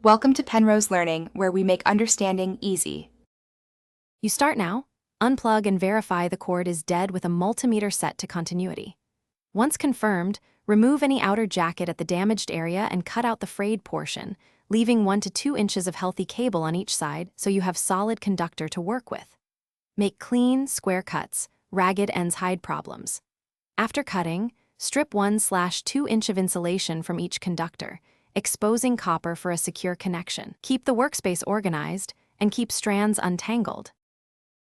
Welcome to Penrose Learning, where we make understanding easy. You start now, unplug and verify the cord is dead with a multimeter set to continuity. Once confirmed, remove any outer jacket at the damaged area and cut out the frayed portion, leaving 1 to 2 inches of healthy cable on each side so you have solid conductor to work with. Make clean, square cuts. Ragged ends hide problems. After cutting, strip 1/2 inch of insulation from each conductor, exposing copper for a secure connection. Keep the workspace organized and keep strands untangled.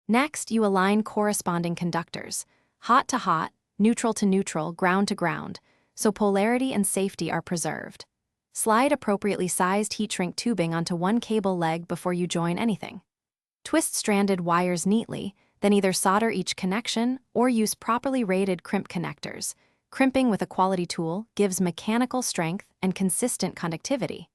Next, you align corresponding conductors, hot to hot, neutral to neutral, ground to ground, so polarity and safety are preserved. Slide appropriately sized heat shrink tubing onto one cable leg before you join anything. Twist stranded wires neatly, then either solder each connection or use properly rated crimp connectors. Crimping with a quality tool gives mechanical strength and consistent conductivity.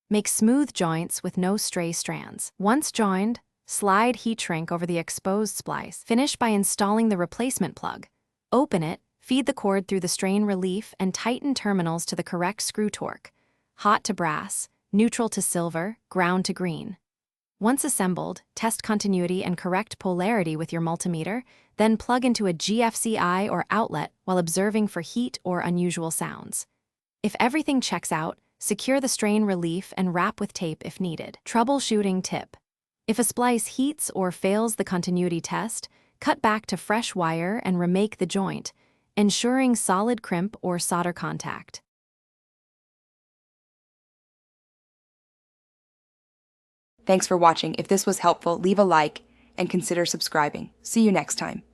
Make smooth joints with no stray strands. Once joined, slide heat shrink over the exposed splice. Finish by installing the replacement plug. Open it, feed the cord through the strain relief, and tighten terminals to the correct screw torque. Hot to brass, neutral to silver, ground to green. Once assembled, test continuity and correct polarity with your multimeter, then plug into a GFCI or outlet while observing for heat or unusual sounds. If everything checks out, secure the strain relief and wrap with tape if needed. Troubleshooting tip: if a splice heats or fails the continuity test, cut back to fresh wire and remake the joint, ensuring solid crimp or solder contact. Thanks for watching. If this was helpful, leave a like and consider subscribing. See you next time.